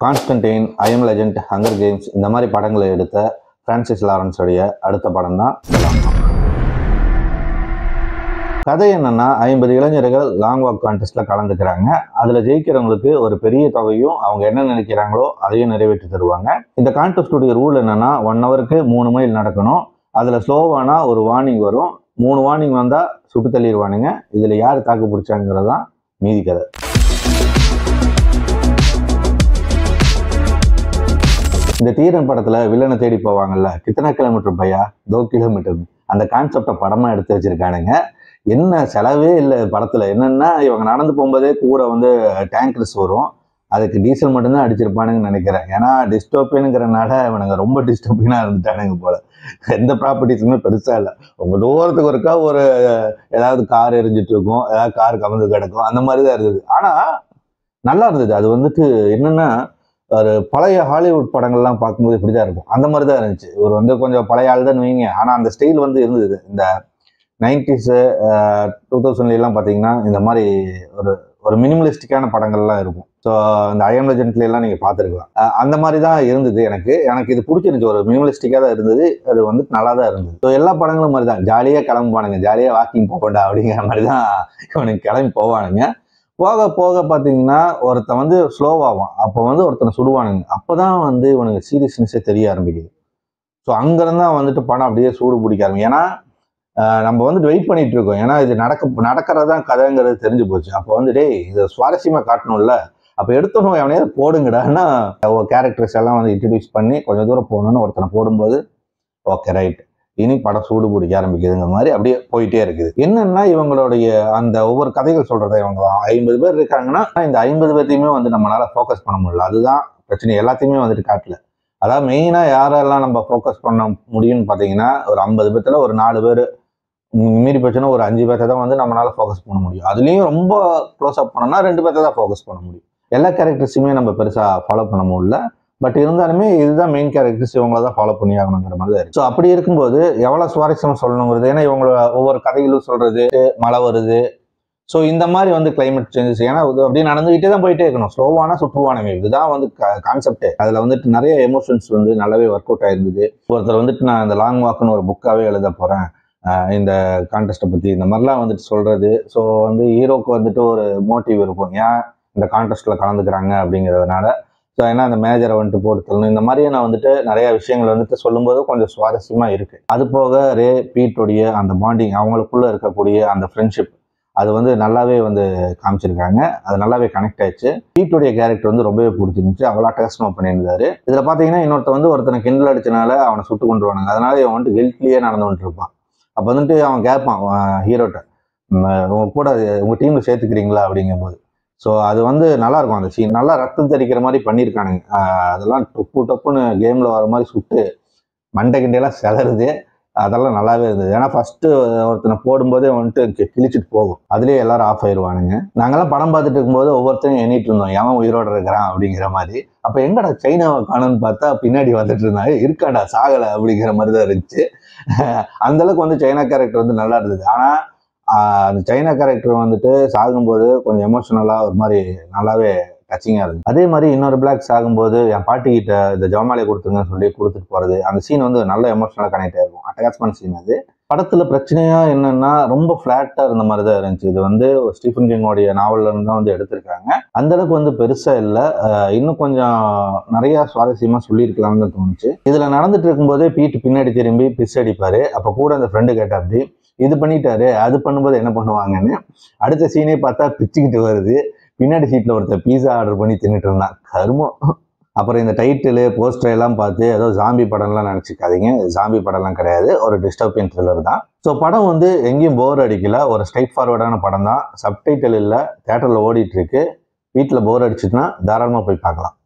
Constantine, I am legend, hunger games இந்த மாதிரி படங்களை எடுத்த பிரான்சிஸ் லாரன்ஸ் உடைய அடுத்த படம் தான் லாங் வாக். கதை என்னன்னா, 50 இளைஞர்கள் லாங் வாக் கான்டெஸ்ட்ல கலந்துக்கிறாங்க. அதுல ஜெயிக்கிறவங்களுக்கு ஒரு பெரிய தொகையும் அவங்க என்ன நினைக்கிறாங்களோ அதையும் நிறைவேற்றி தருவாங்க. இந்த கான்டெஸ்டுடைய ரூல் என்னன்னா, 1 ஹவருக்கு 3 மைல் நடக்கணும். அதுல ஸ்லோவானா ஒரு வார்னிங் வரும். 3 வார்னிங் வந்தா சுட்டு தள்ளிடுவானுங்க. இதுல யார் தாக்கு பிடிச்சாங்கிறதான் மீதி கதை. இந்த தீரன் படத்துல வில்லனை தேடி போவாங்கல்ல, கித்தனை கிலோமீட்டர் பையா 2 கிலோமீட்டர், அந்த கான்செப்டை படமா எடுத்து வச்சிருக்கானுங்க. என்ன செலவே இல்லை படத்துல. என்னன்னா, இவங்க நடந்து போகும்போதே கூட வந்து டேங்கர்ஸ் வரும். அதுக்கு டீசல் மட்டும்தான் அடிச்சிருப்பானுங்கன்னு நினைக்கிறேன். ஏன்னா டிஸ்டோப்பியனுங்கிறனால இவனுங்க ரொம்ப டிஸ்டோப்பியனா இருந்துட்டானுங்க போல. எந்த ப்ராப்பர்ட்டிஸுமே பெருசா இல்லை. உங்க தூரத்துக்கு ஒருக்கா ஒரு ஏதாவது கார் எரிஞ்சிட்டு இருக்கும், ஏதாவது கார் கமந்து கிடக்கும், அந்த மாதிரி தான் இருந்தது. ஆனா நல்லா இருந்தது. அது வந்துட்டு என்னன்னா, ஒரு பழைய ஹாலிவுட் படங்கள்லாம் பார்க்கும்போது இப்படிதான் இருக்கும். அந்த மாதிரி தான் இருந்துச்சு. ஒரு வந்து கொஞ்சம் பழைய ஆள் தான் வைங்க, ஆனா அந்த ஸ்டைல் வந்து இருந்தது. இந்த 90s 2000 பார்த்தீங்கன்னா இந்த மாதிரி ஒரு ஒரு மினிமலிஸ்டிக்கான படங்கள்லாம் இருக்கும். ஸோ இந்த ஐ எம் லெஜண்ட்ல எல்லாம் நீங்க பார்த்துருக்கலாம். அந்த மாதிரி தான் இருந்தது. எனக்கு இது பிடிச்சிருந்துச்சு. ஒரு மினிமலிஸ்டிக்காக தான் இருந்தது. அது வந்து நல்லா தான் இருந்தது. ஸோ எல்லா படங்களும் மாதிரி தான் ஜாலியாக கிளம்புவானுங்க, ஜாலியாக வாக்கிங் போகண்டா அப்படிங்கிற மாதிரி தான் இவனுக்கு கிளம்பி போவானுங்க. போக போக பார்த்தீங்கன்னா ஒருத்தன் வந்து ஸ்லோவாகும். அப்போ வந்து ஒருத்தனை சுடுவானுங்க. அப்போதான் வந்து இவனுக்கு சீரியஸ்னஸே தெரிய ஆரம்பிக்குது. ஸோ அங்கேருந்தா வந்துட்டு படம் அப்படியே சூடு பிடிக்க ஆரம்பிக்கும். ஏன்னா நம்ம வந்துட்டு வெயிட் பண்ணிட்டு இருக்கோம். ஏன்னா இது நடக்கிறதான் கதைங்கிறது தெரிஞ்சு போச்சு. அப்போ வந்து டேய் இதை சுவாரஸ்யமா காட்டணும்ல, அப்போ எடுத்தணும் எவனையாவது போடுங்கடான்னா கேரக்டர்ஸ் எல்லாம் வந்து இன்ட்ரடியூஸ் பண்ணி கொஞ்சம் தூரம் போகணும்னு ஒருத்தனை போடும்போது ஓகே ரைட், இனி படம் சூடு பிடிக்க ஆரம்பிக்குதுங்கிற மாதிரி அப்படியே போயிட்டே இருக்குது. என்னன்னா, இவங்களுடைய அந்த ஒவ்வொரு கதைகள் சொல்றதை இவங்க 50 பேர் இருக்காங்கன்னா இந்த 50 பேர்த்தையுமே வந்து நம்மளால ஃபோக்கஸ் பண்ண முடியல. அதுதான் பிரச்சனை. எல்லாத்தையுமே வந்துட்டு காட்டல. அதாவது மெயினா யாரெல்லாம் நம்ம ஃபோக்கஸ் பண்ண முடியும்னு பார்த்தீங்கன்னா, ஒரு 50 பேர்த்துல ஒரு 4 பேர், மீறி போச்சுன்னா ஒரு 5 பேர்த்தை தான் வந்து நம்மளால ஃபோக்கஸ் பண்ண முடியும். அதுலேயும் ரொம்ப க்ளோஸ் அப் பண்ணோம்னா 2 பேர்த்தை தான் ஃபோக்கஸ் பண்ண முடியும். எல்லா கேரக்டர்ஸுமே நம்ம பெருசாக ஃபாலோ பண்ண முடியல. பட் இருந்தாலுமே இதுதான் மெயின் கேரக்டர்ஸ், இவங்கள தான் ஃபாலோ பண்ணி ஆகணுங்கிற மாதிரி தான் இருக்கு. ஸோ அப்படி இருக்கும்போது எவ்வளோ சுவாரஸ்யம் சொல்லணுங்கிறது, ஏன்னா இவங்களோட ஒவ்வொரு கதைகளும் சொல்றது மழை வருது, ஸோ இந்த மாதிரி வந்து கிளைமேட் சேஞ்சஸ், ஏன்னா அப்படியே நடந்துகிட்டே தான் போயிட்டே இருக்கணும். ஸ்லோவானா சுற்றுவானுங்க, இதுதான் வந்து கான்செப்டே. அதில் வந்துட்டு நிறைய எமோஷன்ஸ் வந்து நல்லாவே ஒர்க் அவுட் ஆயிருந்தது. ஒருத்தர் வந்துட்டு நான் இந்த லாங் வாக்குன்னு ஒரு புக்காவே எழுத போறேன் இந்த கான்டெஸ்ட்டை பற்றி, இந்த மாதிரிலாம் வந்துட்டு சொல்றது. ஸோ வந்து ஹீரோக்கு வந்துட்டு ஒரு மோட்டிவ் இருக்கும், ஏன் இந்த கான்டெஸ்ட்ல கலந்துக்கிறாங்க அப்படிங்கிறதுனால. ஸோ ஏன்னா அந்த மேஜரை வந்துட்டு போட்டு தரணும், இந்த மாதிரியே நான் வந்துட்டு நிறைய விஷயங்கள் வந்துட்டு சொல்லும்போது கொஞ்சம் சுவாரஸ்யமா இருக்கு. அது போக ரே பீட்டோடைய அந்த பாண்டிங், அவங்களுக்குள்ள இருக்கக்கூடிய அந்த ஃப்ரெண்ட்ஷிப், அது வந்து நல்லாவே வந்து காமிச்சிருக்காங்க. அது நல்லாவே கனெக்ட் ஆயிடுச்சு. பீட்டோடைய கேரக்டர் வந்து ரொம்பவே பிடிச்சிருந்துச்சு. அவ்வளோ அட்டகாசமா பண்ணியிருந்தாரு. இதுல பாத்தீங்கன்னா இன்னொருத்த ஒருத்தனை கிண்டல் அடிச்சனால அவனை சுட்டு கொண்டு வருவானுங்க. அதனால இவன் வந்துட்டு கில்ட்லியே நடந்து வந்துட்டு இருப்பான். அப்போ வந்துட்டு அவன் கேட்பான் ஹீரோட்ட, உங்க கூட உங்க டீம்ல சேர்த்துக்கிறீங்களா அப்படிங்கும் போது. ஸோ அது வந்து நல்லா இருக்கும். அந்த சீன் நல்லா ரத்தம் தெரிக்கிற மாதிரி பண்ணியிருக்கானுங்க. அதெல்லாம் டொப்புன்னு கேம்ல வர மாதிரி சுட்டு மண்டை கிண்டையெல்லாம் செதறுது. அதெல்லாம் நல்லாவே இருந்தது. ஏன்னா ஃபர்ஸ்ட் ஒருத்தனை போடும்போதே வந்துட்டு கிழிச்சிட்டு போகும். அதுலேயே எல்லாரும் ஆஃப் ஆயிடுவானுங்க. நாங்கெல்லாம் படம் பார்த்துட்டு இருக்கும்போது ஒவ்வொருத்தரும் எண்ணிட்டு இருந்தோம், எவன் உயிரோட இருக்கிறான் அப்படிங்கிற மாதிரி. அப்போ எங்கடா சைனாவை காணும்னு பார்த்தா பின்னாடி வந்துட்டு இருந்தாங்க, இருக்காடா சாகலை அப்படிங்கிற மாதிரி தான் இருந்துச்சு. அந்த அளவுக்கு வந்து சைனா கேரக்டர் வந்து நல்லா இருந்தது. ஆனா அந்த சைனா கேரக்டர் வந்துட்டு சாகும்போது கொஞ்சம் எமோஷனலா ஒரு மாதிரி நல்லாவே டச்சிங்கா இருந்துச்சு. அதே மாதிரி இன்னொரு பிளாக் சாகும்போது என் பாட்டி கிட்ட இந்த ஜமாலை கொடுத்துங்கன்னு சொல்லி கொடுத்துட்டு போறது, அந்த சீன் வந்து நல்ல எமோஷனலா கனெக்ட் ஆயிருக்கும். அட்டகாசமான சீன் அது. படத்துல பிரச்சனையா என்னன்னா, ரொம்ப பிளாட்டா இருந்த மாதிரி தான் இருந்துச்சு. இது வந்து ஸ்டீஃபன் கிங்கோடைய நாவல்ல இருந்து தான் வந்து எடுத்திருக்காங்க. அந்த அளவுக்கு வந்து பெருசா இல்லை. இன்னும் கொஞ்சம் நிறைய சுவாரஸ்யமா சொல்லியிருக்கலாம்னு தோணுச்சு. இதுல நடந்துட்டு இருக்கும்போதே பீட்டு பின்னாடி திரும்பி பிஸ் அடிப்பாரு. அப்ப கூட அந்த ஃப்ரெண்டு கேட்டாப்படி, இது பண்ணிட்டாரு அது பண்ணும்போது என்ன பண்ணுவாங்கன்னு. அடுத்த சீனே பார்த்தா பிச்சுக்கிட்டு வருது. பின்னாடி சீட்ல ஒருத்தர் பீஸா ஆர்டர் பண்ணி தின்னுட்டு இருந்தான். கருமம். அப்புறம் இந்த டைட்டிலு போஸ்டர் எல்லாம் பார்த்து ஏதோ ஜாம்பி படம்லாம் நினச்சிக்காதீங்க. ஜாம்பி படம்லாம் கிடையாது, ஒரு டிஸ்டர்பியன் த்ரில்லர் தான். ஸோ படம் வந்து எங்கேயும் போர் அடிக்கல. ஒரு ஸ்ட்ரைட் ஃபார்வர்டான படம் தான். சப்டைட்டில் இல்லை, தியேட்டரில் ஓடிட்டு இருக்கு. வீட்டில் போர் அடிச்சுட்டுனா தாராளமாக போய் பார்க்கலாம்.